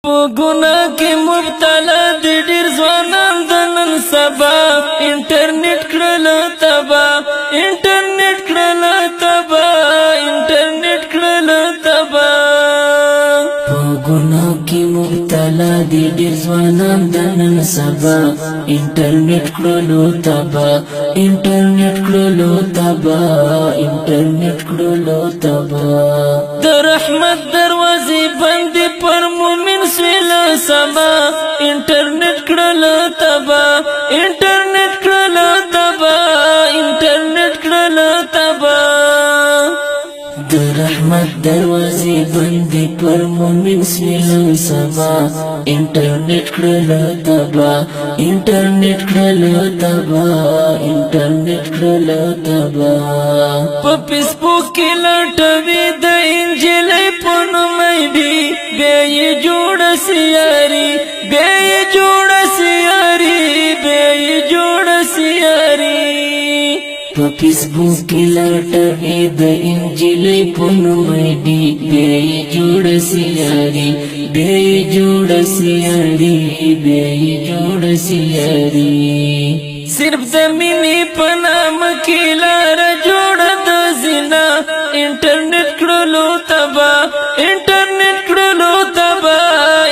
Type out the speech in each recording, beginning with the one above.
په ګناه کې مبتلا دي ډېر ځوانان د نن سبا انټرنیټ کړل تبا انټرنیټ کړل تبا انټرنیټ کړل تبا په ګناه کې مبتلا دي ډېر ځوانان د نن سبا انټرنیټ کړل تبا انټرنیټ کړل تبا انټرنیټ کړل تبا د رحمت دروازې بندې پر مومن سویل سما انټرنیټ کړل تبا انټرنیټ کړل تبا انټرنیټ کړل تبا د رحمت دروازې بندې پر مومن سویل سما انټرنیټ کړل تبا انټرنیټ کړل تبا انټرنیټ کړل تبا په فیسبوک کې لټوي د انجلۍ په نوم دی بیا یې جوړه سیاري بیا یې جوړه سیاري بیا یې جوړه سیاري په فیسبوک کې لټوي د انجلۍ په نوم دی بیا یې جوړه سیاري بیا یې جوړه سیاري بیا یې جوړه سیاري صرف د مینې په نام کې لاره جوړه د زنا انټرنیټ کړلو تبا انټرنیټ کړلو تبا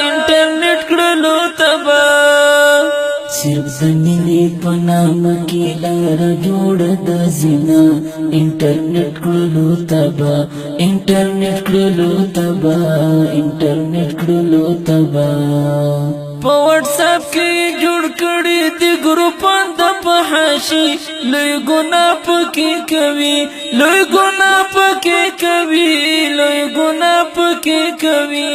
انټرنیټ کړلو تبا صرف د مینې په نام کې لاره جوړه د زنا انټرنیټ کړلو تبا انټرنیټ کړلو تبا انټرنیټ کړلو تبا په واتس اپ کې جوړ کړي دي ګروپان د فحاشي لوی ګناه پکې کوي لوی ګناه پکې کوي لوی ګناه پکې کوي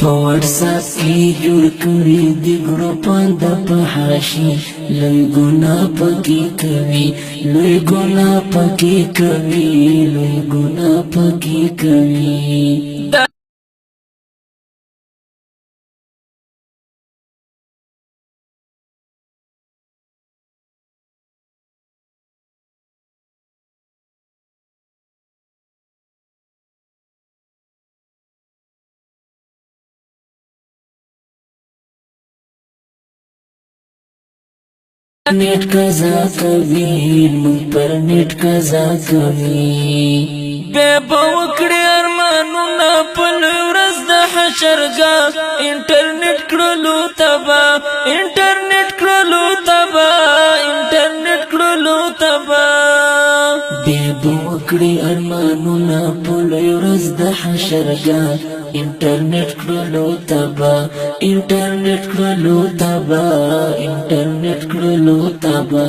په واتس اپ کې جوړ کړي دي ګروپان د فحاشي لوی ګناه پکې کوي لوی ګناه پکې کوي لوی ګناه پکې کوي نیٹ قضا کوي مون پر نیٹ قضا کوي بیا به وکړي ارمانونه په لوی ورځ د حشرګاه انټرنیټ کړلو تبا انټرنیټ کړلو تبا انټرنیټ کړلو تبا بیا به وکړي ارمانونه په لوی ورځ د حشرګاه انټرنیټ کړلو تبا انټرنیټ کړلو تبا انټرنیټ کړلو تبا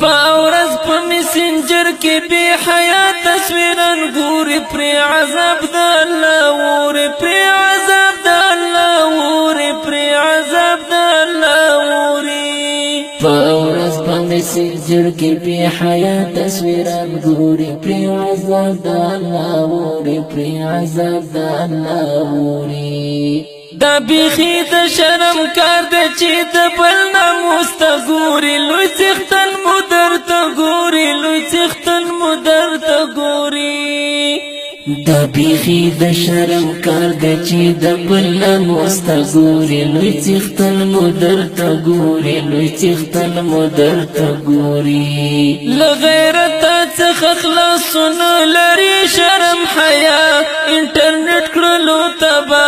په ورځ په میسنجر کې بې حیا تصویران ګوري پرې عذاب د الله ووري پرې عذاب د الله ووري پرې عذاب د الله ووري په ورځ په میسنجر کې بې حیا تصویران ګوري پرې عذاب د الله ووري پرې عذاب د الله ووري دا بیخي د شرم کار دی چې د بل ناموس ته ګوري لوی څښتن مو درته ګوري لوی څښتن مو درته ګوري دا بیخي د شرم کار دی چې د بل ناموس ته ګوري لوی څښتن مو درته ګوري لوی څښتن مو درته ګوري له غیرته څخه خلاصون لري شرم حیا انټرنیټ کړلو تبا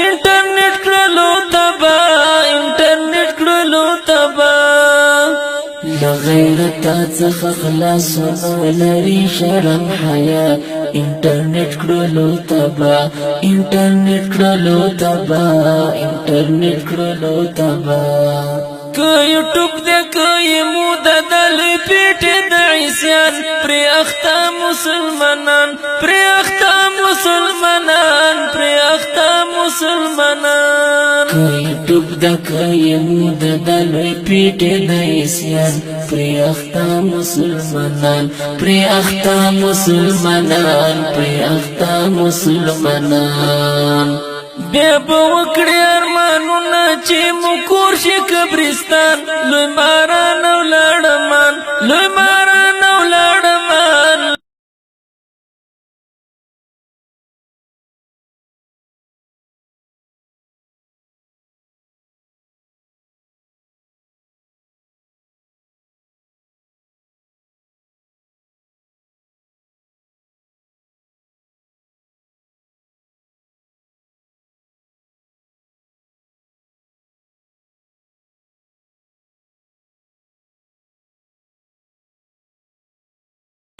انټرنیټ کړلو تبا انټرنیټ کړلو تبا له غیرته څخه خلاصون لري شرم حیا انټرنیټ کړلو تبا انټرنیټ کړلو تبا انټرنیټ کړلو تبا که یوټیوب دې کوي مو د دلې پیټې د عیسیان پرې اخته مسلمانان پرې اخته مسلمانان پرې اخته مسلمانان که یوټیوب دې کوي مو د دلې پیټې د عیسیان پرې اخته مسلمانان پرې اخته مسلمانان پرې اخته مسلمانان بیا به وکړي ارمانونه چې مو کور شي قبرستان لوی ماران او لاړمان لوی ماران او لاړمان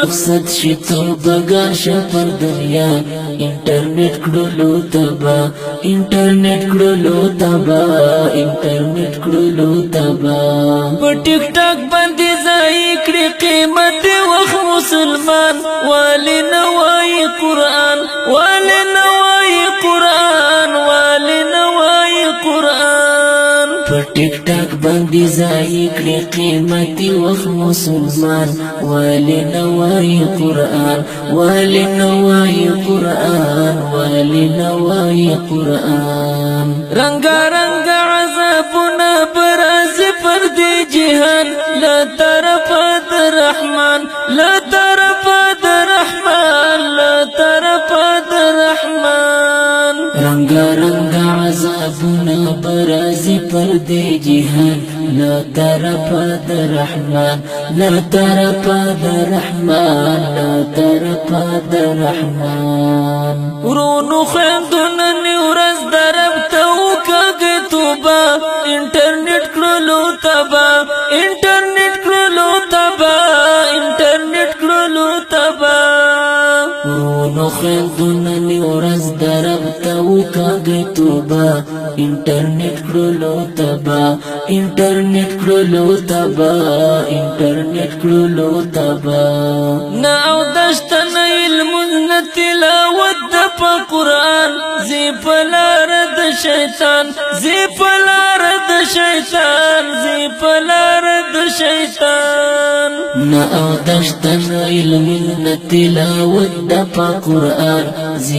رخصت شي توبه شپر دنیا انټرنیټ کړلو تبا انټرنیټ کړلو تبا انټرنیټ کړلو تبا په ټیک ټاک باندې ځای کړی قیمت وخت مسلمان والی نوای قرآن والی نوای قرآن والی نوای قرآن په ټیک ټاک باندې ځای کړی قیمت وخت مسلمان والی نوای قرآن والی نوای قرآن والی نوای قرآن رنگا رنگا عذابنا براز پر دی جهان لا طرف در رحمان لا طرف در رحمان لا طرف در رحمان رنگا رنگا عذابنا براز پر دی جهان لا طرف در رحمان لا طرف در رحمان لا طرف در رحمان ورونو خندونه نیورز درب توکاگه توبا انټرنیټ کړلو تبا انټرنیټ کړلو تبا انټرنیټ کړلو تبا ورونو خندونه نیورز درب توکاگه توبا انټرنیټ کړلو تبا انټرنیټ کړلو تبا انټرنیټ کړلو تبا نا او دشتن علم تلاوت د قرآن زی پلار د شیطان زی پلار د شیطان زی پلار د شیطان نا او دشتن علم تلاوت د قرآن